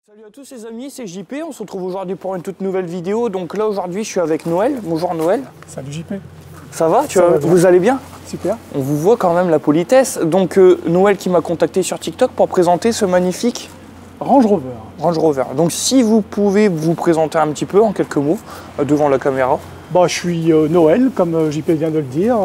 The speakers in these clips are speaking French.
Salut à tous les amis, c'est JP, on se retrouve aujourd'hui pour une toute nouvelle vidéo. Donc là aujourd'hui je suis avec Noël. Bonjour Noël. Salut JP. Ça va, va bien. Vous allez bien? Super. On vous voit quand même la politesse. Donc Noël qui m'a contacté sur TikTok pour présenter ce magnifique Range Rover. Range Rover. Donc si vous pouvez vous présenter un petit peu en quelques mots devant la caméra. Bon, je suis Noël, comme JP vient de le dire.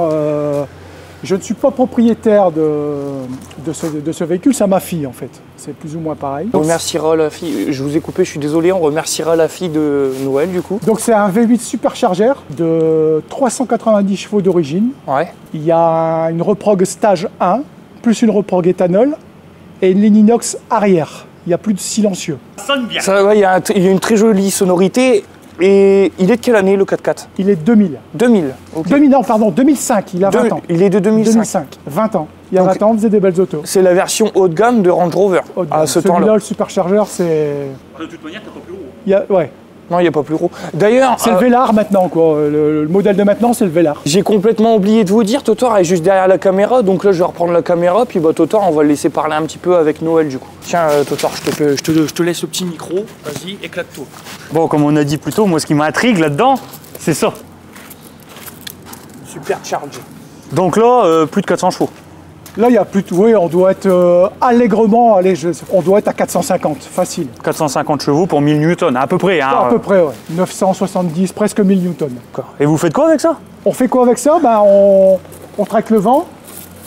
Je ne suis pas propriétaire de ce véhicule, c'est à ma fille en fait. C'est plus ou moins pareil. On remerciera la fille, je vous ai coupé, je suis désolé, on remerciera la fille de Noël du coup. Donc c'est un V8 supercharger de 390 chevaux d'origine. Ouais. Il y a une reprog stage 1, plus une reprog éthanol et une ligne inox arrière. Il n'y a plus de silencieux. Ça sonne bien. Ça, ouais, il y a une très jolie sonorité. Et il est de quelle année le 4x4? Il est 2000. 2000. Ok. 2000, non, pardon, 2005, il a 20 ans. Il est de 2005. 2005, 20 ans. Il y a Donc, 20 ans, on faisait des belles autos. C'est la version haut de gamme de Range Rover à ce Celui-là, temps-là. le supercharger, c'est... De toute manière, t'as pas plus haut. Ouais. Non, il n'y a pas plus gros. D'ailleurs, C'est le Velar maintenant, quoi. Le modèle de maintenant, c'est le Velar. j'ai complètement oublié de vous dire, Totor est juste derrière la caméra. Donc là, je vais reprendre la caméra. Puis bah, Totor, on va le laisser parler un petit peu avec Noël du coup. Tiens, Totor, je te laisse le petit micro. Vas-y, éclate-toi. Bon, comme on a dit plus tôt, moi ce qui m'intrigue là-dedans, c'est ça. Super charge. Donc là, plus de 400 chevaux. Là, il y a plus de... Oui, on doit être allègrement... on doit être à 450, facile. 450 chevaux pour 1000 newtons, à peu près. Hein. À peu près, ouais. 970, presque 1000 newtons. Et vous faites quoi avec ça? On fait quoi avec ça? On tracte le vent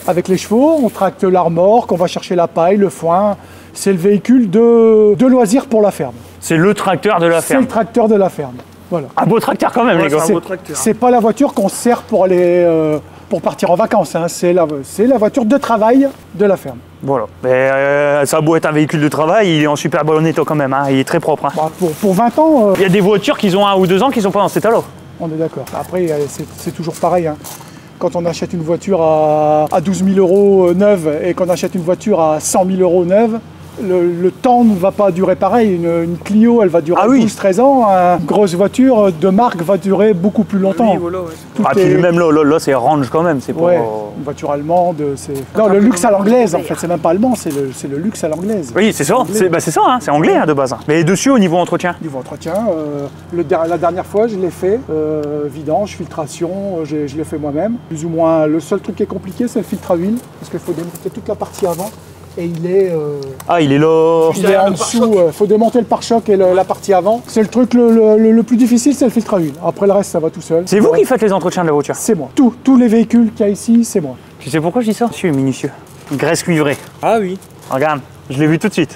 avec les chevaux, on tracte l'armorque, on va chercher la paille, le foin. C'est le véhicule de loisir pour la ferme. C'est le tracteur de la C'est le ferme. tracteur de la ferme. Voilà. Un beau tracteur quand même, les gars. c'est un C'est- beau tracteur. C'est pas la voiture qu'on sert pour pour partir en vacances, hein. C'est la voiture de travail de la ferme. Voilà. Mais ça a beau être un véhicule de travail, il est en super bon état quand même. Hein. Il est très propre. Hein. Bah, pour 20 ans, Il y a des voitures qui ont 1 ou 2 ans qui sont pas dans cet état-là. on est d'accord. Après, c'est toujours pareil, hein. Quand on achète une voiture à 12 000 euros neuve et qu'on achète une voiture à 100 000 euros neuve, le temps ne va pas durer pareil. Une Clio, elle va durer Ah oui. 12-13 ans. Une grosse voiture de marque va durer beaucoup plus longtemps. Oui, voilà, ouais. Tout Ah, puis est- même là c'est range quand même. C'est pas. Ouais, une voiture allemande, c'est... Non, le luxe à l'anglaise, en fait, c'est même pas allemand, c'est le luxe à l'anglaise. Oui, c'est ça. Anglais. C'est ça, hein. C'est anglais hein, de base. Hein. Mais dessus, au niveau entretien. Niveau entretien, la dernière fois, je l'ai fait, vidange, filtration, je l'ai fait moi-même. Plus ou moins, le seul truc qui est compliqué, c'est le filtre à huile, parce qu'il faut démonter toute la partie avant, et il est Ah, il est là. en dessous, il faut démonter le pare-choc et la partie avant. C'est le truc le plus difficile, c'est le filtre à huile. Après, le reste, ça va tout seul. C'est vous Ouais. qui faites les entretiens de la voiture. C'est moi. Tous les véhicules qu'il y a ici, c'est moi. Tu sais pourquoi je dis ça? Monsieur est minutieux. Graisse cuivrée. Ah oui. Regarde, je l'ai vu tout de suite.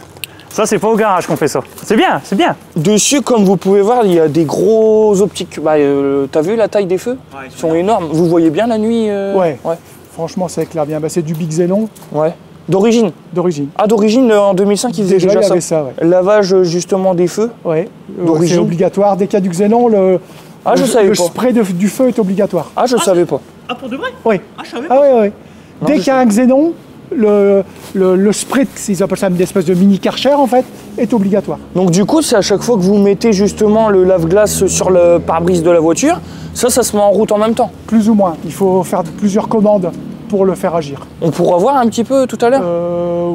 Ça, c'est pas au garage qu'on fait ça. C'est bien, c'est bien. Dessus, comme vous pouvez voir, il y a des gros optiques. Bah, t'as vu la taille des feux? Ils sont énormes. Vous voyez bien la nuit? Ouais. Ouais. Franchement, ça éclaire bien. Bah, c'est du Big Xenon Ouais. D'origine. d'origine. Ah, d'origine, en 2005, ils faisaient Déjà, déjà il y ça. avait ça, ouais. Lavage justement des feux. Ouais, D'origine. c'est obligatoire. Dès qu'il y a du xénon, Ah, je savais le pas. spray du feu est obligatoire. Ah, je savais pas. Ah, pour de vrai? Oui. Ah, je savais Ah ouais, ouais. Dès je qu'il y a un xénon, le spray, ils appellent ça une espèce de mini karcher en fait, est obligatoire. Donc du coup, c'est à chaque fois que vous mettez justement le lave-glace sur le pare-brise de la voiture, ça se met en route en même temps. Plus ou moins. Il faut faire plusieurs commandes pour le faire agir. On pourra voir un petit peu tout à l'heure.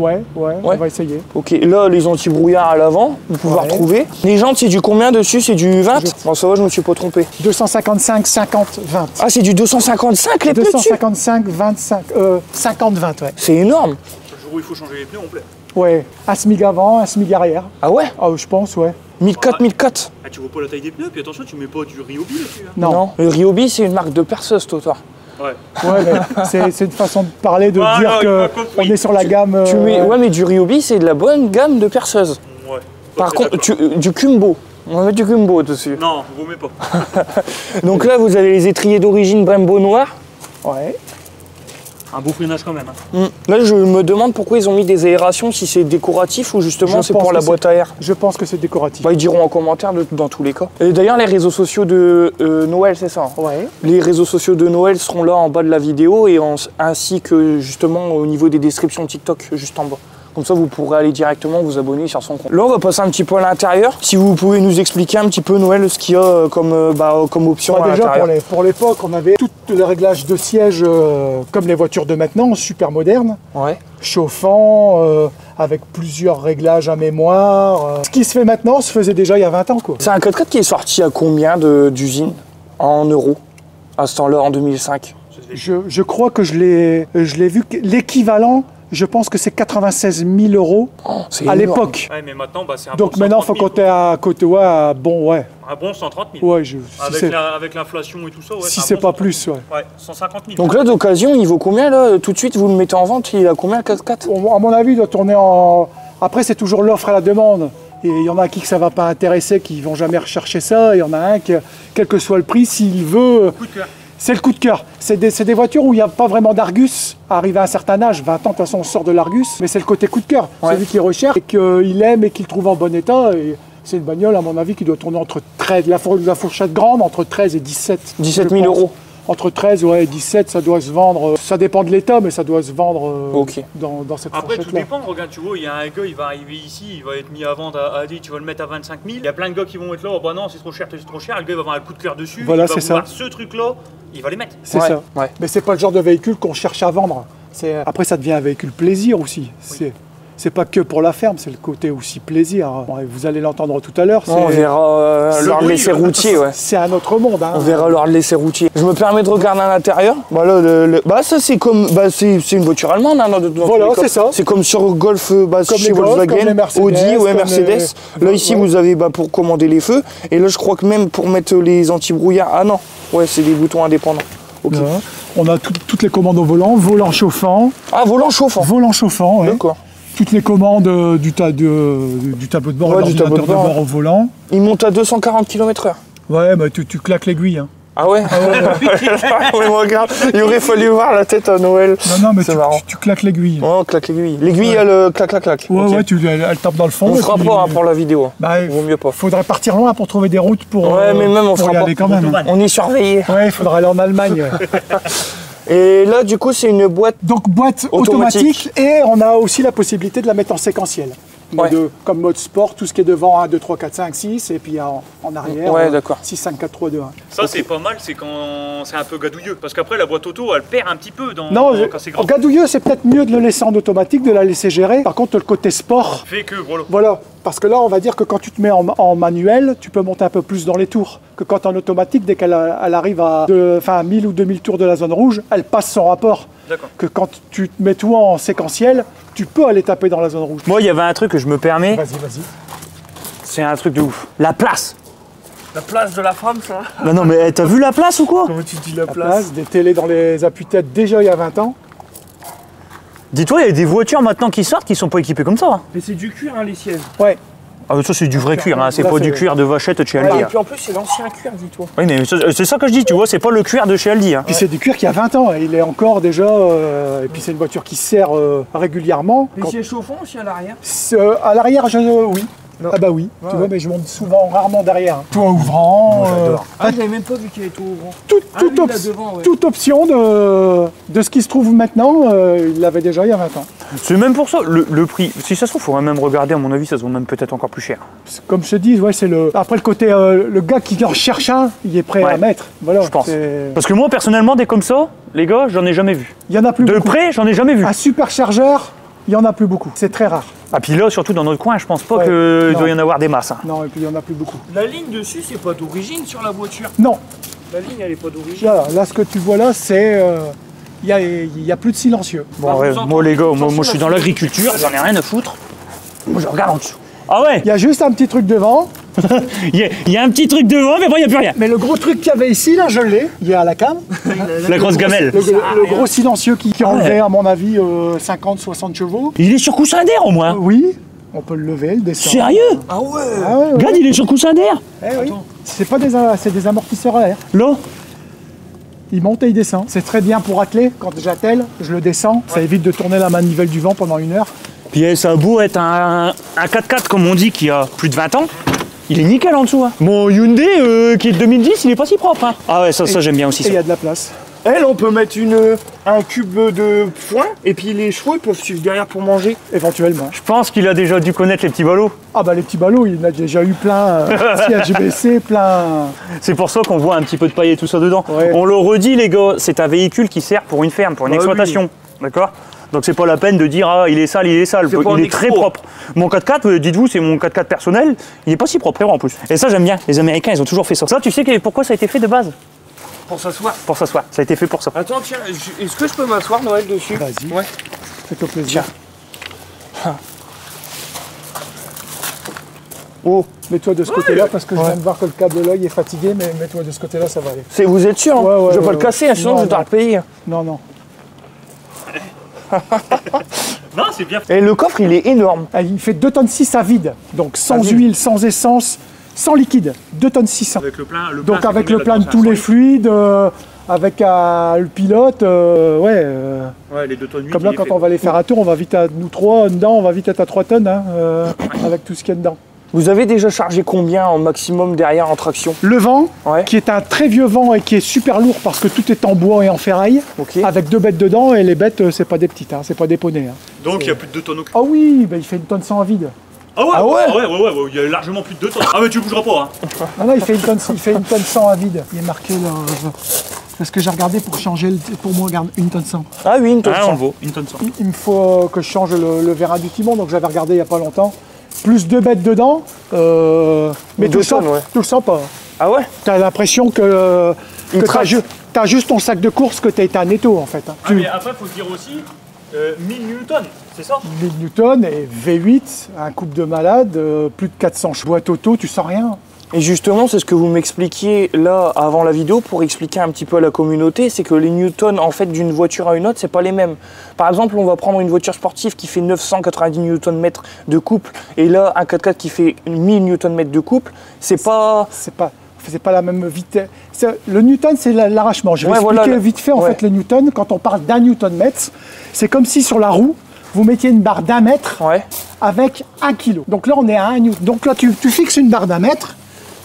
Ouais, on va essayer. Ok, là, les anti-brouillards à l'avant, vous pouvez Ouais. retrouver. Les jantes, c'est du combien dessus? C'est du 20? Bon, ça va, je me suis pas trompé. 255, 50, 20. Ah, c'est du 255 les pneus dessus? 255, 25, 50, 20, ouais. C'est énorme. Le jour où il faut changer les pneus, on plaît. Ouais, un SMIG avant, un SMIG arrière. Ah ouais? Ah, je pense, ouais. 1004, 1004. Ah, tu vois pas la taille des pneus, puis attention, tu mets pas du Ryobi dessus. Hein. Non. Le Ryobi, c'est une marque de perceuse, Totor. Ouais. Ouais, mais c'est une façon de parler, de Ah, dire non, il m'a qu'on compris. est sur la gamme. Tu mets... Ouais, mais du Ryobi, c'est de la bonne gamme de perceuse. Ouais. Par Ok, contre, d'accord. du Kumbo. On va mettre du Kumbo dessus. Non, vous mettez pas. Donc là, vous avez les étriers d'origine Brembo noir. Ouais. Un beau freinage quand même. Hein. Là, je me demande pourquoi ils ont mis des aérations, si c'est décoratif ou justement Je c'est pense pour la que boîte à air. Je pense que c'est décoratif. Bah, ils diront en commentaire dans tous les cas. Et d'ailleurs, les réseaux sociaux de Noël, c'est ça hein? Ouais. Les réseaux sociaux de Noël seront là en bas de la vidéo et ainsi que justement au niveau des descriptions TikTok juste en bas. Comme ça, vous pourrez aller directement vous abonner sur son compte. Là, on va passer un petit peu à l'intérieur. Si vous pouvez nous expliquer un petit peu, Noël, ce qu'il y a comme option à déjà, l'intérieur. pour l'époque, on avait tout le réglage de siège comme les voitures de maintenant, super modernes, Ouais. chauffant, avec plusieurs réglages à mémoire. Ce qui se fait maintenant se faisait déjà il y a 20 ans, quoi. C'est un 4x4 qui est sorti à combien d'usine en euros à ce temps-là, en 2005? Je crois que je l'ai vu, l'équivalent, je pense que c'est 96 000 euros C'est à énorme. l'époque. Ouais, mais maintenant, bah, c'est un Donc bon maintenant, il faut 130 000. compter à côté, ouais, bon, ouais. Un bon 130 000. Ouais, Avec l'inflation et tout ça, ouais. si un c'est bon pas 130 000. plus, ouais. Ouais, 150 000. Donc là, d'occasion, il vaut combien là? Tout de suite, vous le mettez en vente, il a combien le 4x4? À mon avis, il doit tourner en... Après, c'est toujours l'offre et la demande. Et il y en a qui que ça va pas intéresser, qui vont jamais rechercher ça. Il y en a un qui, quel que soit le prix, s'il veut... Coup de cœur. C'est le coup de cœur. C'est des voitures où il n'y a pas vraiment d'Argus. Arrivé à un certain âge, 20 ans, de toute façon, on sort de l'Argus. Mais c'est le côté coup de cœur. Ouais. Celui qui recherche et qu'il aime et qu'il trouve en bon état. Et c'est une bagnole, à mon avis, qui doit tourner entre 13... La fourchette grande, entre 13 et 17. 17 000 je pense. euros. Entre 13 et 17, ça doit se vendre. Ça dépend de l'état, mais ça doit se vendre Ok. dans cette Après, tout fourchette-là. dépend. Regarde, tu vois, il y a un gars, il va arriver ici, il va être mis à vendre à dit, tu vas le mettre à 25 000. Il y a plein de gars qui vont être là, oh bah non, c'est trop cher, c'est trop cher. Le gars, il va avoir un coup de cœur dessus. Voilà, il va c'est ça. vouloir ce truc-là, il va les mettre. C'est Ouais, ça. ouais. Mais c'est pas le genre de véhicule qu'on cherche à vendre. Après, ça devient un véhicule plaisir aussi. C'est pas que pour la ferme, c'est le côté aussi plaisir. Bon, et vous allez l'entendre tout à l'heure. On verra leur bruit, laisser routier, ouais. C'est un autre monde. Hein. On verra leur laisser routier. Je me permets de regarder à l'intérieur. Voilà, ça c'est comme, c'est une voiture allemande. Hein, dans Voilà, tous les cas. c'est ça. C'est comme sur Golf, Comme chez les Golf, Volkswagen, comme les Mercedes, Audi, ouais, comme Mercedes. les- Là ici Ouais. vous avez pour commander les feux. Et là je crois que même pour mettre les anti-brouillards, ah non, ouais c'est des boutons indépendants. Ok. Voilà. On a toutes les commandes au volant, volant chauffant, Ah, volant chauffant. ouais. D'accord. Toutes les commandes du tableau de bord, Ouais, et du tableau de l'ordinateur de bord, bord au volant. Il monte à 240 km/h. Ouais, bah tu claques l'aiguille. Hein. Ah ouais. Ouais, moi, regarde, il aurait fallu voir la tête à Noël. Non, mais C'est marrant. tu claques l'aiguille. Oh, claque l'aiguille. L'aiguille, elle clac, clac, clac. Ouais, Ok. ouais, elle tape dans le fond. On et fera puis- pas hein, pour la vidéo. Bah, Vaut mieux pas. faudrait partir loin pour trouver des routes pour, Ouais, mais même on pour fera y pas. aller quand même. Hein. On est surveillé. Ouais, il faudra aller en Allemagne. ouais. Et là, du coup, c'est une boîte. Donc boîte Automatique. automatique et on a aussi la possibilité de la mettre en séquentiel. Ouais. Comme mode sport, tout ce qui est devant 1, 2, 3, 4, 5, 6 et puis en arrière Ouais, d'accord. 6, 5, 4, 3, 2, 1. Ça, c'est pas mal, c'est quand c'est un peu gadouilleux. Parce qu'après, la boîte auto, elle perd un petit peu Non, quand c'est grand. en gadouilleux, c'est peut-être mieux de le laisser en automatique, de la laisser gérer. Par contre, le côté sport, Fait que, voilà. voilà. Parce que là, on va dire que quand tu te mets en manuel, tu peux monter un peu plus dans les tours. Que quand en automatique, dès qu'elle arrive à 1000 ou 2000 tours de la zone rouge, elle passe son rapport. D'accord. Que quand tu te mets tout en séquentiel, tu peux aller taper dans la zone rouge. Moi, il y avait un truc que je me permets, Vas-y, vas-y. c'est un truc de ouf. La place. La place de la femme, ça. Non, mais t'as vu la place ou quoi? Comment tu dis la La place, des télés dans les appuis-têtes déjà il y a 20 ans. Dis-toi, il y a des voitures maintenant qui sortent qui sont pas équipées comme ça. Hein. Mais c'est du cuir, hein, les sièges. Ouais. Ah, mais ça, c'est du vrai cuir, hein. C'est Là, pas c'est- du cuir de vachette de chez Aldi. Et hein. puis en plus, c'est l'ancien cuir, dis-toi. Oui, mais c'est ça que je dis, tu vois, c'est pas le cuir de chez Aldi. Hein. Puis c'est du cuir qui a 20 ans. Il est encore déjà. Et puis c'est une voiture qui sert régulièrement. Les sièges chauffants aussi à l'arrière. À l'arrière, oui. Non. Ah bah oui. Ouais, Tu vois, ouais. mais je monte souvent, rarement derrière. Toit ouvrant. Ah, j'avais même pas vu qu'il y avait tout au grand. toute Ah, lui, là, devant, ouais. toute option de ce qui se trouve maintenant, il l'avait déjà il y a 20 ans. C'est même pour ça, le prix. Si ça se trouve, il faudrait même regarder, à mon avis, ça se vaut même peut-être encore plus cher. Comme je te dis, ouais, c'est le. Après le côté, le gars qui en cherche un, il est prêt Ouais. à mettre. Voilà. Je pense. c'est- Parce que moi, personnellement, des comme ça, les gars, j'en ai jamais vu. Il y en a plus De beaucoup. près, j'en ai jamais vu. Un superchargeur, il y en a plus beaucoup. C'est très rare. Ah, puis là, surtout dans notre coin, je pense pas Ouais. qu'il Non. doit y en avoir des masses. Hein. Non, et puis il y en a plus beaucoup. La ligne dessus, c'est pas d'origine sur la voiture. Non. La ligne, elle est pas d'origine. Là, ce que tu vois là, c'est. Il y a plus de silencieux. Bon, Bah, ouais, vous moi, les gars, entendez, moi, je suis dans l'agriculture, j'en ai rien à foutre. Moi, je regarde en dessous. Ah ouais, Il y a juste un petit truc devant. il y a un petit truc devant, mais bon, il n'y a plus rien. Mais le gros truc qu'il y avait ici, là, je l'ai. Il est à la cam. La grosse gamelle. Le gros silencieux qui enlevait, à mon avis, 50-60 chevaux. Il est sur coussin d'air au moins. Oui, on peut le lever, le descendre. Sérieux? Ah ouais. Ah ouais, ouais. Regarde, il est sur coussin d'air. Eh oui. C'est pas c'est des amortisseurs à air. Là, Il monte et il descend. C'est très bien pour atteler. Quand j'attelle, je le descends. Ça évite de tourner la manivelle du vent pendant 1 heure. puis ça a beau être un 4x4 comme on dit qui a plus de 20 ans, il est nickel en dessous. Hein. Mon Hyundai qui est de 2010, il est pas si propre. Hein. Ah ouais, ça j'aime bien aussi Et il y ça. a de la place. Elle, on peut mettre un cube de foin et puis les chevaux ils peuvent suivre derrière pour manger. Éventuellement. Je pense qu'il a déjà dû connaître les petits ballots. Ah bah les petits ballots, il en a déjà eu plein. CHBC, plein. C'est pour ça qu'on voit un petit peu de paille et tout ça dedans. Ouais. On le redit les gars, c'est un véhicule qui sert pour une ferme, pour une exploitation. D'accord? Donc c'est pas la peine de dire ah il est sale, il est sale. Il est très propre. Mon 4x4, dites-vous, c'est mon 4x4 personnel, il est pas si propre en plus. Et ça j'aime bien, les Américains ils ont toujours fait ça. Ça tu sais pourquoi ça a été fait de base? Pour s'asseoir. Pour s'asseoir, ça a été fait pour ça. Attends, tiens, est-ce que je peux m'asseoir, Noël, dessus? Vas-y. Ouais. Fais-toi plaisir. Oh, Mets-toi de ce côté-là parce que je viens de voir que le câble là il est fatigué, mais mets-toi de ce côté-là, ça va aller. vous êtes sûr? Ouais, je vais pas le casser, hein, sinon Non, je dois non. le payer. Non, non. Non, c'est bien. Et le coffre, il est énorme. Ah, il fait 2 tonnes 6 à vide, donc sans À vide. huile, sans essence, sans liquide. 2 tonnes 600. Avec le plein, Donc avec le plein de tous les fluides, avec le pilote, Ouais, les 2 tonnes 8. comme là quand on va aller faire un tour, on va vite à nous 3 dedans, on va vite être à 3 tonnes hein, avec tout ce qu'il y a dedans. Vous avez déjà chargé combien en maximum derrière en traction? Le vent, Ouais. qui est un très vieux vent et qui est super lourd parce que tout est en bois et en ferraille, Ok. avec 2 bêtes dedans et les bêtes c'est pas des petites, hein, c'est pas des poneys. Hein. Donc il y a plus de 2 tonnes au cul. Ah oui, bah, il fait 1 tonne 100 à vide. Ah ouais, Ah ouais ouais, il y a largement plus de 2 tonnes. Ah mais tu bougeras pas hein. Non, non, il fait 1 tonne 100 à vide. Il est marqué là. Parce que j'ai regardé pour changer, pour moi, regarde, 1 tonne 100. Ah oui, une tonne. Ah on le vaut, 1 tonne 100. Il me faut que je change le vérin du timon, donc j'avais regardé il n'y a pas longtemps. Plus 2 bêtes dedans, mais tout 2 le sens, tonnes, ouais. tu le sens pas. Ah ouais? T'as l'impression que trace. t'as juste ton sac de course que t'as été un étau en fait. Hein. Ah, mais après faut dire aussi 1000 newtons, c'est ça? 1000 newtons et V8, un couple de malade, plus de 400 boîtes auto, tu sens rien. Et justement, c'est ce que vous m'expliquiez là avant la vidéo pour expliquer un petit peu à la communauté, c'est que les newtons en fait d'une voiture à une autre, c'est pas les mêmes. Par exemple, on va prendre une voiture sportive qui fait 990 Nm de couple et là un 4x4 qui fait 1000 Nm de couple, c'est pas C'est pas la même vitesse. Le newton, c'est l'arrachement. Je vais Ouais, expliquer voilà, vite fait en ouais. fait les newtons. Quand on parle d'un newton-mètre, c'est comme si sur la roue, vous mettiez une barre d'1 mètre ouais. avec 1 kg. Donc là, on est à 1 newton. Donc là, tu fixes une barre d'1 mètre,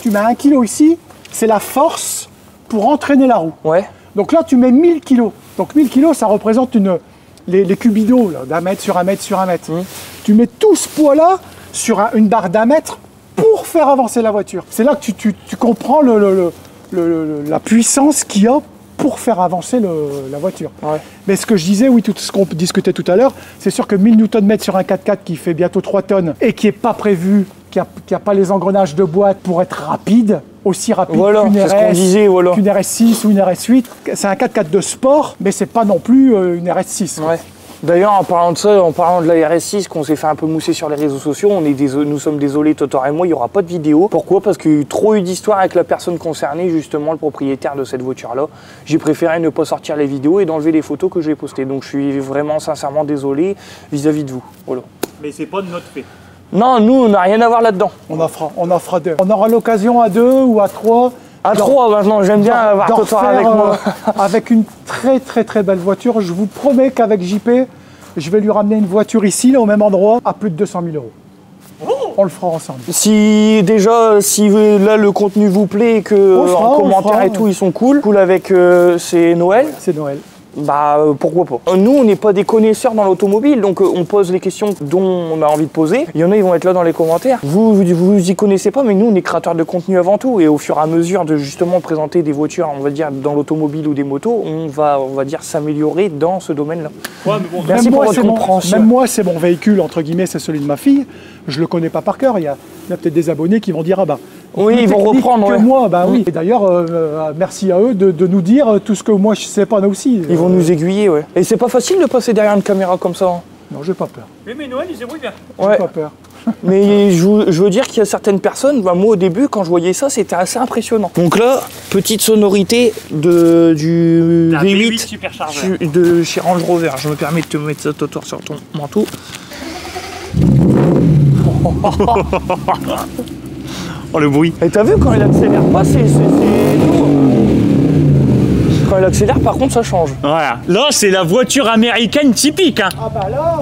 tu mets 1 kg ici, c'est la force pour entraîner la roue. Ouais. Donc là, tu mets 1000 kg. Donc 1000 kg, ça représente les cubidos d'1 mètre sur 1 mètre sur 1 mètre. Tu mets tout ce poids-là sur une barre d'1 mètre pour faire avancer la voiture. C'est là que tu comprends la puissance qu'il y a pour faire avancer la voiture. Ouais. Mais ce que je disais, oui, tout ce qu'on discutait tout à l'heure, c'est sûr que 1000 Nm sur un 4x4 qui fait bientôt 3 tonnes et qui n'est pas prévu, qui n'a pas les engrenages de boîte pour être rapide, aussi rapide Voilà, qu'une c'est ce qu'on RS, disait, voilà. qu'une RS6 ou une RS8. C'est un 4x4 de sport, mais c'est pas non plus une RS6. Ouais. D'ailleurs, en parlant de ça, en parlant de la RS6 qu'on s'est fait un peu mousser sur les réseaux sociaux, nous sommes désolés, Totor et moi, il n'y aura pas de vidéo. Pourquoi? Parce qu'il y a eu trop eu d'histoires avec la personne concernée, justement le propriétaire de cette voiture-là. J'ai préféré ne pas sortir les vidéos et d'enlever les photos que j'ai postées. Donc je suis vraiment sincèrement désolé vis-à-vis de vous. Voilà. Mais c'est pas de notre fait. Non, nous, on n'a rien à voir là-dedans. On en fera 2. On aura l'occasion à 2 ou à 3. À 3 maintenant, j'aime bien avoir d'en Totor refaire, avec moi. avec une très très très belle voiture. Je vous promets qu'avec JP, je vais lui ramener une voiture ici, là, au même endroit, à plus de 200 000 €. On le fera ensemble. Si là le contenu vous plaît et que On le fera, en on le commentaire fera. et tout ils sont cool avec c'est Noël, C'est Noël. bah pourquoi pas. Nous on n'est pas des connaisseurs dans l'automobile donc on pose les questions dont on a envie de poser. Il y en a ils vont être là dans les commentaires. Vous y connaissez pas mais nous on est créateurs de contenu avant tout et au fur et à mesure de justement présenter des voitures on va dire dans l'automobile ou des motos on va dire s'améliorer dans ce domaine-là. Ouais, mais bon, Merci pour votre compréhension. Même moi, c'est mon véhicule, entre guillemets, c'est celui de ma fille. Je le connais pas par cœur. Il y a peut-être des abonnés qui vont dire, ah bah, Oui, plus ils vont technique reprendre, que ouais. moi, bah oui. Et d'ailleurs, merci à eux de nous dire tout ce que moi je sais pas aussi. Ils vont nous aiguiller ouais. Et c'est pas facile de passer derrière une caméra comme ça. Hein. Non, j'ai pas peur. mais Noël, il se débrouille bien. Ouais. J'ai pas peur. Mais je veux dire qu'il y a certaines personnes, bah moi au début quand je voyais ça c'était assez impressionnant. Donc là, petite sonorité du Un V8 superchargeur. de chez Range Rover. Je me permets de te mettre ça Totor sur ton manteau. Oh le bruit. Et t'as vu quand il accélère pas, c'est lourd. Quand il accélère par contre ça change. Voilà. Là, c'est la voiture américaine typique. Hein. Ah bah là,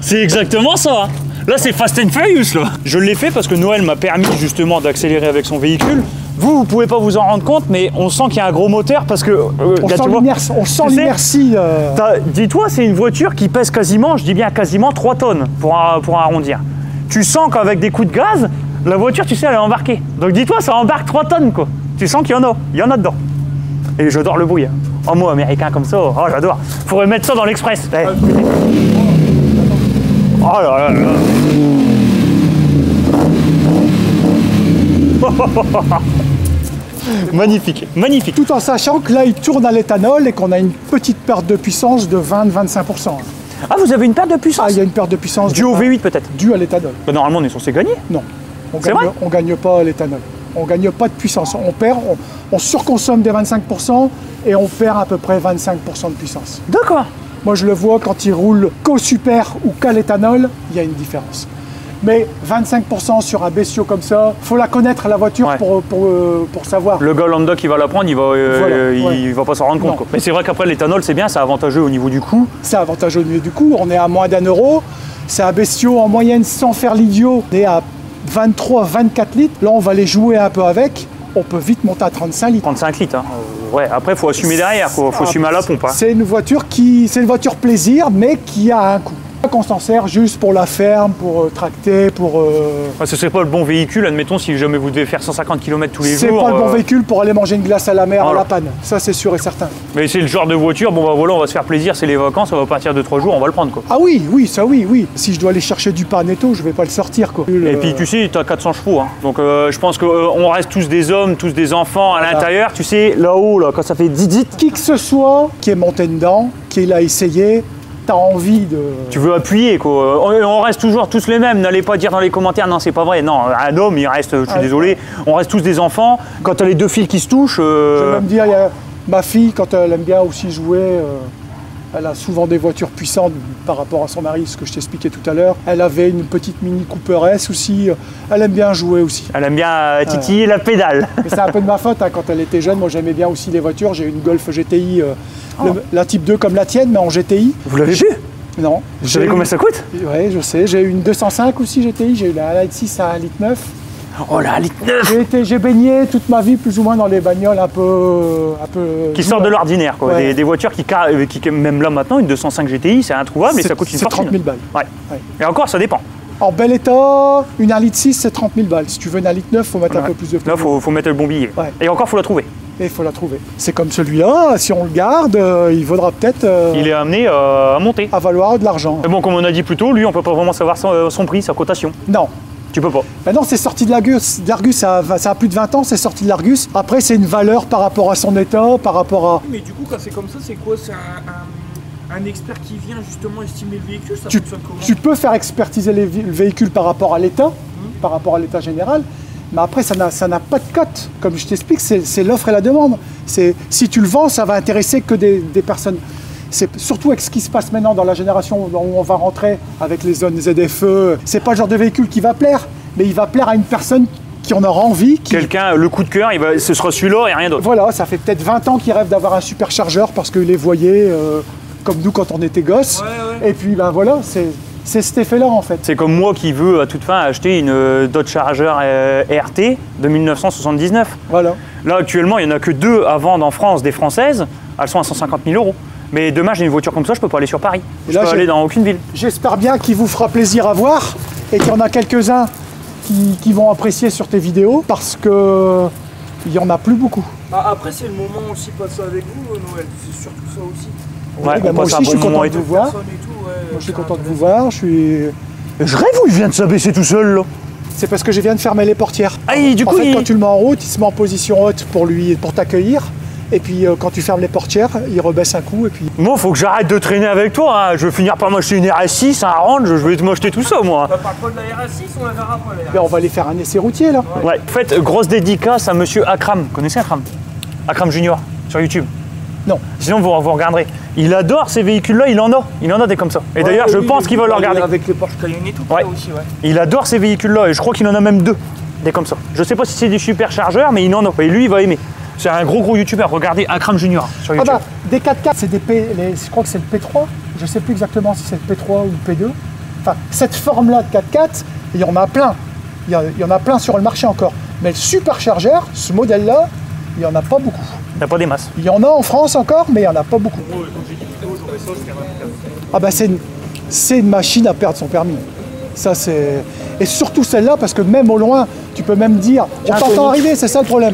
C'est exactement ça. Hein. Là, c'est Fast and Furious, là. Je l'ai fait parce que Noël m'a permis justement d'accélérer avec son véhicule. Vous pouvez pas vous en rendre compte, mais on sent qu'il y a un gros moteur parce que... on sent l'inertie. Dis-toi, c'est une voiture qui pèse quasiment, je dis bien quasiment 3 tonnes pour arrondir. Tu sens qu'avec des coups de gaz, la voiture, tu sais, elle est embarquée. Donc dis-toi, ça embarque 3 tonnes, quoi. Tu sens qu'il y en a dedans. Et j'adore le bruit. En mot américain comme ça, oh, j'adore. Faudrait mettre ça dans l'Express. Hey. Oh là là là. Magnifique, magnifique. Tout en sachant que là, il tourne à l'éthanol et qu'on a une petite perte de puissance de 20-25%. Ah, vous avez une perte de puissance? Ah, il y a une perte de puissance. Due au V8 peut-être? Due à l'éthanol. Bah, normalement, on est censé gagner. Non, on gagne pas à l'éthanol. On gagne pas de puissance. On surconsomme des 25% et on perd à peu près 25% de puissance. D'accord. Moi, je le vois quand il roule qu'au super ou qu'à l'éthanol, il y a une différence. Mais 25% sur un bestiau comme ça, faut la connaître la voiture pour savoir. Le gars lambda qui va la prendre, il va pas s'en rendre compte. Quoi. Mais c'est vrai qu'après l'éthanol, c'est bien, c'est avantageux au niveau du coût. C'est avantageux au niveau du coût, on est à moins d'1 euro. C'est un bestiau en moyenne sans faire l'idiot, on est à 23-24 litres. Là, on va les jouer un peu avec. On peut vite monter à 35 litres. 35 litres, hein. Ouais, après, il faut assumer derrière, faut assumer à la pompe. Hein. C'est une voiture voiture plaisir, mais qui a un coût. Qu'on s'en sert juste pour la ferme, pour tracter, pour... Ce serait pas le bon véhicule, admettons, si jamais vous devez faire 150 km tous les jours. C'est pas le bon véhicule pour aller manger une glace à la mer à la panne, ça c'est sûr et certain. Mais c'est le genre de voiture, bon bah voilà, on va se faire plaisir, c'est les vacances, on va partir de 3 jours, on va le prendre quoi. Ah oui, oui, ça oui. Si je dois aller chercher du panetto, je vais pas le sortir quoi. Et puis tu sais, tu as 400 chevaux, hein. Donc je pense qu'on reste tous des hommes, tous des enfants à l'intérieur, tu sais, là-haut, là, quand ça fait dit. Qui que ce soit qui est monté dedans, qui l'a essayé, t'as envie de... Tu veux appuyer quoi. On reste toujours tous les mêmes, n'allez pas dire dans les commentaires non c'est pas vrai, non, un homme il reste, je suis désolé, on reste tous des enfants, quand t'as les deux fils qui se touchent... Je vais même dire, ma fille quand elle aime bien aussi jouer, elle a souvent des voitures puissantes par rapport à son mari, ce que je t'expliquais tout à l'heure. Elle avait une petite Mini Cooper S aussi, elle aime bien jouer aussi. Elle aime bien titiller la pédale. Mais c'est un peu de ma faute, hein. Quand elle était jeune, moi j'aimais bien aussi les voitures, j'ai une Golf GTI, la Type 2 comme la tienne, mais en GTI. Vous l'avez vu? Non. Vous savez combien ça coûte? Oui, je sais, j'ai eu une 205 aussi GTI, j'ai eu la 1.6 à 1,9 litre. Oh la 1,9 litre. J'ai baigné toute ma vie plus ou moins dans les bagnoles un peu qui sortent de l'ordinaire quoi, des voitures qui même là maintenant une 205 GTI c'est introuvable et ça coûte une fortune. 30 000 balles. Ouais. Et encore ça dépend. En bel état, une 1,6 litre c'est 30 000 balles. Si tu veux une 1,9 litre, il faut mettre un peu plus de prix. Là faut mettre le bon billet. Ouais. Et encore faut la trouver. Et il faut la trouver. C'est comme celui-là, si on le garde, il vaudra peut-être... il est amené à monter. À valoir de l'argent. Mais bon, comme on a dit plus tôt, lui on peut pas vraiment savoir son prix, sa cotation. Non. Tu peux pas. Ben non, c'est sorti de l'Argus. L'Argus, ça a plus de 20 ans, c'est sorti de l'Argus. Après, c'est une valeur par rapport à son état, par rapport à... Mais du coup, quand c'est comme ça, c'est quoi? C'est un expert qui vient justement estimer le véhicule, ça fonctionne comment? Tu peux faire expertiser le véhicule par rapport à l'état, par rapport à l'état général, mais après, ça n'a pas de cote. Comme je t'explique, c'est l'offre et la demande. Si tu le vends, ça va intéresser que des personnes... C'est surtout avec ce qui se passe maintenant dans la génération où on va rentrer avec les zones ZFE. C'est pas le genre de véhicule qui va plaire, mais il va plaire à une personne qui en aura envie. Quelqu'un, le coup de cœur, ce sera celui-là et rien d'autre. Voilà, ça fait peut-être 20 ans qu'il rêve d'avoir un superchargeur parce qu'il les voyait comme nous quand on était gosses. Ouais. Et puis ben voilà, c'est cet effet-là en fait. C'est comme moi qui veux à toute fin acheter une Dodge Charger RT de 1979. Voilà. Là actuellement, il n'y en a que 2 à vendre en France, des françaises. Elles sont à 150 000 euros. Mais demain, j'ai une voiture comme ça, je peux pas aller sur Paris. Je peux aller dans aucune ville. J'espère bien qu'il vous fera plaisir à voir et qu'il y en a quelques-uns qui vont apprécier sur tes vidéos parce que il y en a plus beaucoup. Après, c'est le moment aussi passé avec vous, Noël. C'est surtout ça aussi. Ouais, moi aussi, je suis content de vous voir. Moi, je suis content de vous voir. Je rêve où il vient de s'abaisser tout seul, là. C'est parce que je viens de fermer les portières. Ah, du coup, quand tu le mets en route, il se met en position haute pour t'accueillir. Et puis quand tu fermes les portières, il rebaisse un coup et puis... Moi, faut que j'arrête de traîner avec toi, hein. Je vais finir par m'acheter une RS6, un Range, je vais m'acheter tout ça, moi. On parle pas de la RS6, on la verra pas, la RS6. Mais on va aller faire un essai routier, là. Ouais. En fait, grosse dédicace à monsieur Akram. Vous connaissez Akram? Akram Junior, sur YouTube. Non. Sinon, vous regarderez. Il adore ces véhicules-là, il en a des comme ça. Et d'ailleurs, je pense qu'il va le regarder. Avec les Porsche Cayenne et tout, aussi, ouais. Il adore ces véhicules-là, et je crois qu'il en a même 2, des comme ça. Je sais pas si c'est des superchargeurs, mais il en a. Et lui, il va aimer. C'est un gros youtubeur, regardez Akram Junior sur YouTube. Des 4x4, c'est je crois que c'est le P3, je sais plus exactement si c'est le P3 ou le P2. Enfin, cette forme-là de 4x4, il y en a plein. Il y en a plein sur le marché encore. Mais le superchargeur, ce modèle-là, il n'y en a pas beaucoup. Il n'y a pas des masses. Il y en a en France encore, mais il n'y en a pas beaucoup. Ah bah c'est une machine à perdre son permis. Ça c'est... Et surtout celle-là, parce que même au loin, tu peux même dire, on t'entend arriver, c'est ça le problème.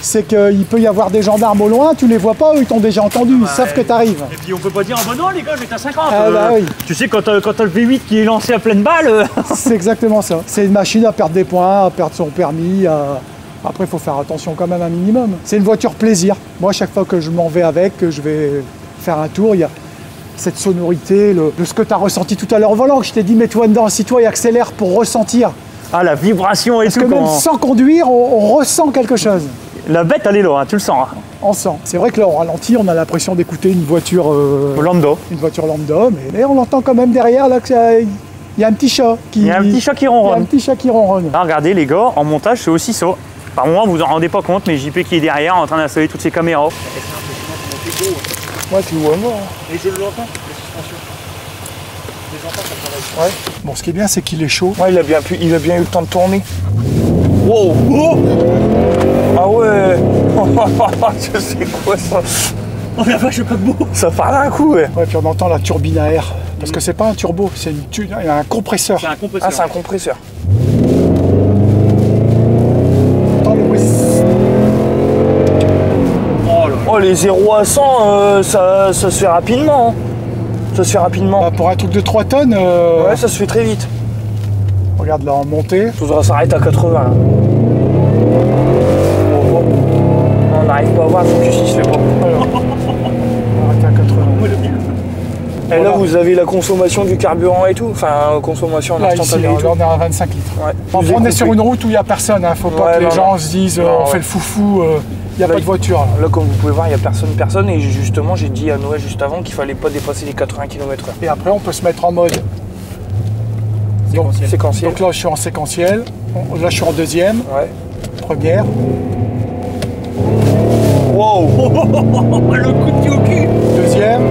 C'est qu'il peut y avoir des gendarmes au loin, tu les vois pas, eux ils t'ont déjà entendu, ils savent que tu arrives. Et puis on peut pas dire, ah bah non les gars, j'étais à 50. Ah bah oui. Tu sais, quand t'as le V8 qui est lancé à pleine balle. C'est exactement ça. C'est une machine à perdre des points, à perdre son permis. Après, il faut faire attention quand même un minimum. C'est une voiture plaisir. Moi, chaque fois que je m'en vais avec, que je vais faire un tour, il y a cette sonorité, de ce que tu as ressenti tout à l'heure au volant. Je t'ai dit, mets-toi dedans, assis-toi et accélère pour ressentir. Ah, la vibration et Parce tout. que même sans conduire, on ressent quelque chose. La bête, elle est là, hein, tu le sens. Hein. On sent. C'est vrai que là, au ralenti, on a l'impression d'écouter une voiture lambda. Une voiture lambda, mais on entend quand même derrière là qu'il y a un petit chat qui... Il y a un petit chat qui ronronne. Il y a un petit chat qui ronronne. Ah, regardez les gars, en montage, c'est aussi ça. Par moment, vous en rendez pas compte, mais JP qui est derrière en train d'installer toutes ces caméras. Ouais, tu vois, moi. Et je l'entends, les suspensions. Les entends, ça travaille. Ouais. Bon, ce qui est bien, c'est qu'il est chaud. Ouais, il a bien eu le temps de tourner. Wow! Oh, ah ouais! Je sais quoi ça? Oh la vache, le paquebot! Ça part d'un coup, ouais. Ouais, puis on entend la turbine à air. Parce que c'est pas un turbo, c'est il y a un compresseur. C'est un compresseur. Ah, c'est un compresseur. Entends le bruit. Oh là. Oh, les 0 à 100, ça se fait rapidement. Hein. Ça se fait rapidement. Bah, pour un truc de 3 tonnes, Ouais, ça se fait très vite. regarde là en montée. Ça s'arrête à 80 là. On n'arrive pas à voir, le focus il se fait pas. Arrêtez à 80. Et là, vous avez la consommation du carburant et tout, enfin, consommation Là, ici, instantanée et tout. là, on est à 25 litres. Ouais. Enfin, on est sur une route où il n'y a personne, hein. Faut pas Ouais, que les non, gens non. se disent Non, on ouais. fait le foufou, il n'y a Là, pas de voiture. Là. Là, comme vous pouvez voir, il n'y a personne. Et justement, j'ai dit à Noël juste avant qu'il fallait pas dépasser les 80 km/h. Et après, on peut se mettre en mode Séquentiel. Donc là, je suis en séquentiel. Là, je suis en deuxième, Ouais. première. Wow! Le coup de pied au cul! Deuxième,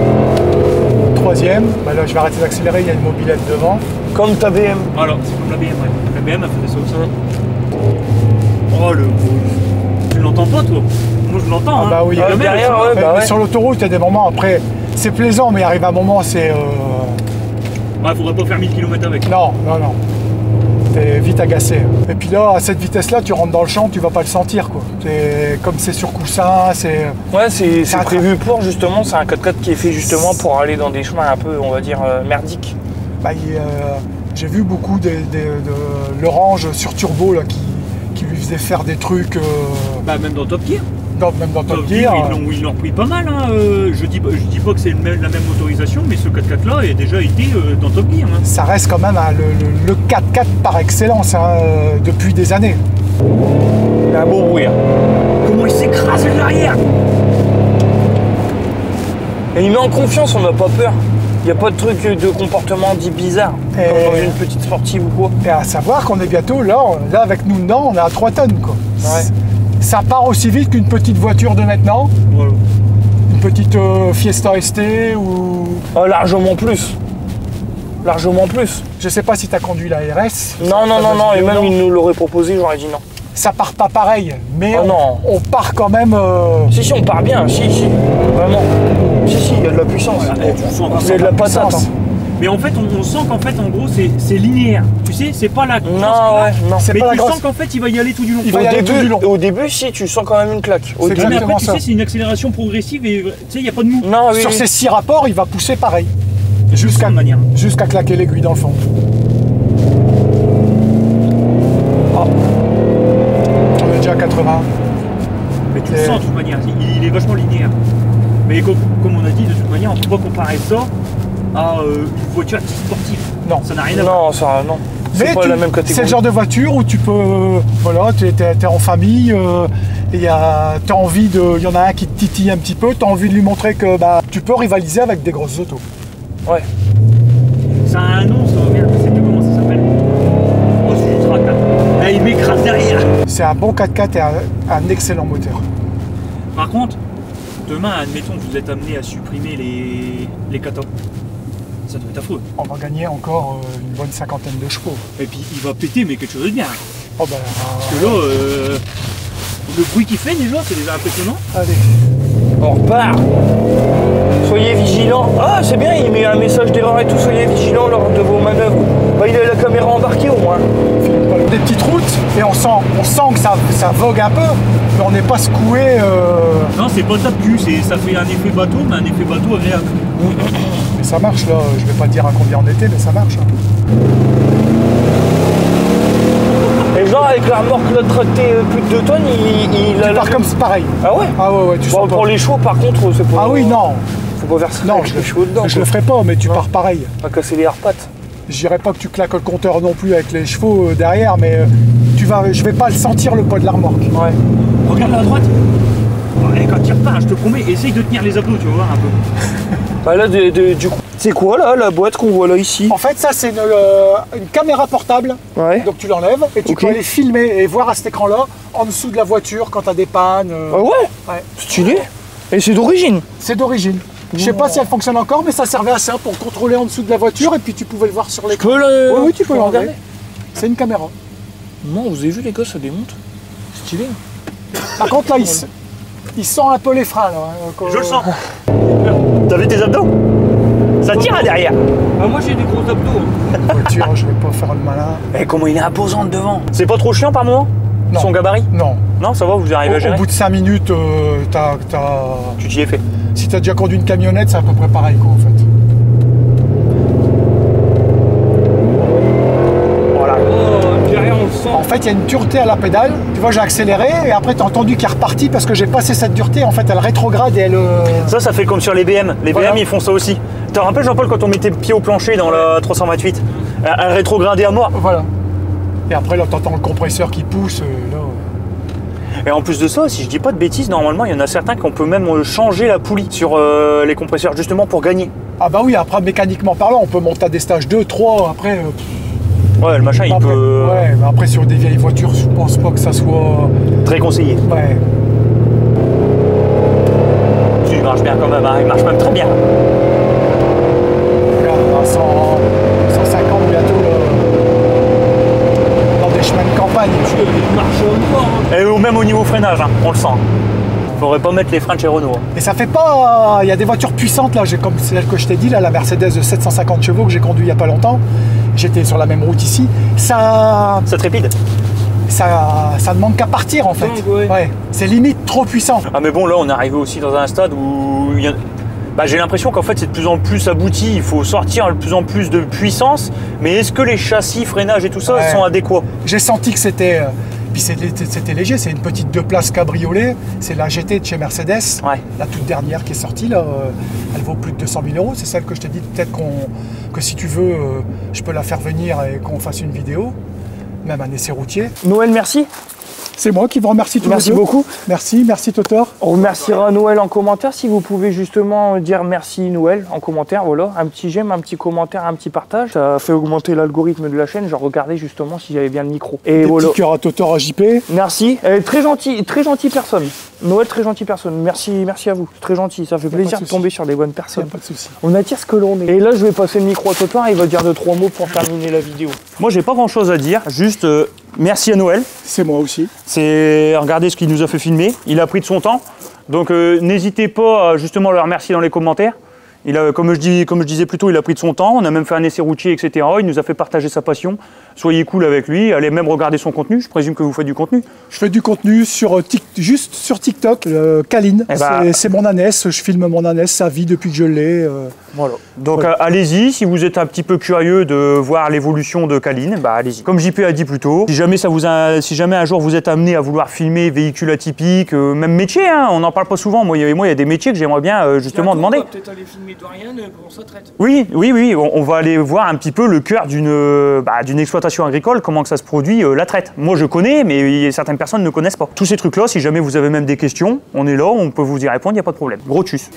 troisième. Bah là, je vais arrêter d'accélérer, il y a une mobilette devant. Comme ta BM. Voilà, c'est comme la BM, ouais. La BM, elle faisait ça aussi. Oh le beau. Tu l'entends pas, toi? Moi, je l'entends. Ah bah oui. La même, derrière, elle se- ouais. Mais, bah mais ouais. sur l'autoroute, il y a des moments après. C'est plaisant, mais il arrive un moment, c'est. Ouais, faudrait pas faire 1000 km avec. Non. T'es vite agacé. Et puis là, à cette vitesse-là, tu rentres dans le champ, tu vas pas le sentir, quoi. Comme c'est sur coussin, c'est. Ouais, c'est un prévu pour justement, c'est un 4x4 qui est fait justement pour aller dans des chemins un peu, on va dire, merdiques. Bah, j'ai vu beaucoup de l'orange sur turbo là, qui lui faisait faire des trucs. Bah, même dans Top Gear. Même dans Top Top Gear. Gear, ils l'ont repris pas mal. Hein. Je dis pas que c'est la même motorisation, mais ce 4x4 là a déjà été dans Top Gear. Hein. Ça reste quand même hein, le 4x4 par excellence hein, depuis des années. Il y a un beau bruit. Hein. Comment il s'écrase de l'arrière! Et il met en confiance, on n'a pas peur. Il n'y a pas de truc de comportement dit bizarre, Et- comme dans une petite sportive ou quoi. Et à savoir qu'on est bientôt là avec nous dedans, on est à 3 tonnes quoi. Ouais. Ça part aussi vite qu'une petite voiture de maintenant, Voilà. une petite Fiesta ST ou. Oh, largement plus. Largement plus. Je sais pas si tu as conduit la RS. Non, et même il nous l'aurait proposé, j'aurais dit non. Ça part pas pareil, mais Oh non. on part quand même. Si, on part bien, si, vraiment. Si, il y a de la puissance. Voilà, tu le sens comme Il y ça. a de la patate. puissance. Hein. Mais en fait, on sent qu'en fait, en gros, c'est linéaire. Tu sais, c'est pas la grosse Non, claque, ouais, non. C'est mais pas la tu grosse. sens qu'en fait, il va y aller tout du long. Il va y aller tout du long. Au début, si, tu sens quand même une claque. Au C'est début. Mais exactement après, tu ça. sais, c'est une accélération progressive et tu sais, il n'y a pas de mou. Non, oui, Sur oui. ces 6 rapports, il va pousser pareil. Je le sens de manière. Jusqu'à claquer l'aiguille dans le fond. Oh. On est déjà à 80. Mais tu le sens de toute manière, il est vachement linéaire. Mais comme on a dit, de toute manière, on ne peut pas comparer ça à une voiture sportive. Non. Ça n'a rien à voir. Non, ça, non. Mais C'est pas la même catégorie. c'est le genre de voiture où tu peux, voilà, t'es en famille, et t'as envie de, il y en a un qui te titille un petit peu, t'as envie de lui montrer que bah, tu peux rivaliser avec des grosses autos. Ouais. Ça a un nom, ça, merde, je sais plus comment ça s'appelle. Oh, c'est ultra 4. Là, il m'écrase derrière. C'est un bon 4x4 et un excellent moteur. Par contre, demain, admettons que vous êtes amené à supprimer les katas. Ça doit être affreux. On va gagner encore une bonne cinquantaine de chevaux. Et puis, il va péter, mais quelque chose de bien. Oh bah, Parce que là, le bruit qu'il fait déjà, c'est déjà impressionnant. allez. On repart. Soyez vigilants. Ah, c'est bien, il met un message d'erreur et tout. Soyez vigilants lors de vos manœuvres. Bah, il a la caméra embarquée au moins. Des petites routes et on sent que ça vogue un peu, mais on n'est pas secoué. Non, c'est pas tape cul, ça fait un effet bateau, mais un effet bateau agréable. Mais ça marche là, je vais pas te dire à combien on était, mais ça marche. Et genre, avec la remorque là, tractée plus de 2 tonnes, il a. Tu pars comme c'est pareil. Ah ouais? Ah ouais, tu Bon, sens pour pas. les chevaux, par contre, c'est pas. Ah oui, non. Faut pas faire ça. Non, avec les chevaux dedans. je le ferai pas, mais tu pars pareil. Pas casser les harpates. Je dirais pas que tu claques le compteur non plus avec les chevaux derrière, mais je vais pas le sentir le poids de la remorque. Ouais. Regarde là à droite. Ouais, quand il repart, je te promets, essaye de tenir les abdos, tu vas voir un peu. Bah là, du coup, c'est quoi là, la boîte qu'on voit là ici? En fait, ça c'est une caméra portable. Ouais. Donc tu l'enlèves et tu Ok. peux aller filmer et voir à cet écran-là en dessous de la voiture quand tu as des pannes. Ah ouais? Ouais. Stylé. Et c'est d'origine. C'est d'origine. Je sais pas si elle fonctionne encore, mais ça servait à ça pour contrôler en dessous de la voiture et puis tu pouvais le voir sur l'écran. Oui, tu peux le regarder. C'est une caméra. Non, vous avez vu les gars, ça démonte. Stylé. Par contre là, il sent un peu les freins là. Je le sens. T'as vu tes abdos? Ça tire à derrière. Ah, moi j'ai des gros abdos. Voiture, je vais pas faire le malin. Et comment il est imposant de devant. C'est pas trop chiant par moment? Non. Son gabarit? Non. Non, ça va, vous arrivez à Au gérer? bout de 5 minutes, Tu t'y es fait. si tu as déjà conduit une camionnette, c'est à peu près pareil quoi en fait. Voilà. Derrière, on le sent. En fait, il y a une dureté à la pédale. Tu vois, j'ai accéléré et après, tu as entendu qu'il est reparti parce que j'ai passé cette dureté. En fait, elle rétrograde et elle. Ça fait comme sur les BM. Les Voilà. BM, ils font ça aussi. Tu te rappelles, Jean-Paul, quand on mettait le pied au plancher dans la 328? Elle rétrogradait à mort. Voilà. Et après, là, tu entends le compresseur qui pousse. Là. Et en plus de ça, si je dis pas de bêtises, normalement, il y en a certains qu'on peut même changer la poulie sur les compresseurs, justement pour gagner. Ah, bah oui, après, mécaniquement parlant, on peut monter à des stages 2, 3. Après. Ouais, le machin, il Après, peut... ouais, mais après, sur des vieilles voitures, je pense pas que ça soit. Très conseillé. Ouais. Il marche bien quand même, hein. Il marche même très bien. Regarde, à 150 bientôt, là. Dans des chemins de campagne. Il marche encore. Et même au niveau freinage, hein, on le sent. Faudrait pas mettre les freins de chez Renault. Hein. Et ça fait pas. Il y a des voitures puissantes, là, comme celle que je t'ai dit, là, la Mercedes de 750 chevaux que j'ai conduit il y a pas longtemps. J'étais sur la même route ici. Ça trépide. ne demande qu'à partir en fait. Ouais. C'est limite trop puissant. Ah mais bon, là, on est arrivé aussi dans un stade où j'ai l'impression qu'en fait, c'est de plus en plus abouti. Il faut sortir de plus en plus de puissance. Mais est-ce que les châssis, freinage et tout ça sont adéquats? J'ai senti que c'était. Puis c'était léger, c'est une petite 2 places cabriolet. C'est la GT de chez Mercedes. Ouais. La toute dernière qui est sortie, là, elle vaut plus de 200 000 €. C'est celle que je t'ai dit, peut-être que si tu veux, je peux la faire venir et qu'on fasse une vidéo, même un essai routier. Noël, merci. C'est moi qui vous remercie tous les deux. Merci beaucoup. Merci Totor. On remerciera Noël en commentaire. Si vous pouvez justement dire merci Noël en commentaire, voilà, un petit j'aime, un petit commentaire, un petit partage. Ça fait augmenter l'algorithme de la chaîne. Je regardais justement si j'avais bien le micro. Et Des voilà. petits cœurs à Totor, à JP. Merci. Très gentil personne. Noël, très gentille personne. Merci à vous. Très gentil. Ça fait plaisir de tomber sur des bonnes personnes. Pas de souci. On attire ce que l'on est. Et là, je vais passer le micro à Totor. Il va dire 2-3 mots pour terminer la vidéo. Moi, j'ai pas grand-chose à dire. Juste merci à Noël. C'est moi aussi. C'est regardez ce qu'il nous a fait filmer. Il a pris de son temps. Donc n'hésitez pas à justement le remercier dans les commentaires. Il a, comme je disais plus tôt, il a pris de son temps. On a même fait un essai routier, etc. Il nous a fait partager sa passion. Soyez cool avec lui. Allez même regarder son contenu. Je présume que vous faites du contenu. Je fais du contenu juste sur TikTok. Kaline, Eh ben, c'est mon ânesse. Je filme mon ânesse, sa vie depuis que je l'ai. Voilà. Donc allez-y, si vous êtes un petit peu curieux de voir l'évolution de Kaline, bah allez-y. Comme JP a dit plus tôt, si jamais un jour vous êtes amené à vouloir filmer véhicule atypique, même métier, hein, on n'en parle pas souvent. Moi, il y a des métiers que j'aimerais bien justement demander. On va peut-être aller filmer Dorian pour sa traite. Oui, on va aller voir un petit peu le cœur d'une exploitation agricole, comment que ça se produit, la traite. Moi je connais, mais certaines personnes ne connaissent pas. Tous ces trucs-là, si jamais vous avez même des questions, on est là, on peut vous y répondre, il n'y a pas de problème. Gros tchuss.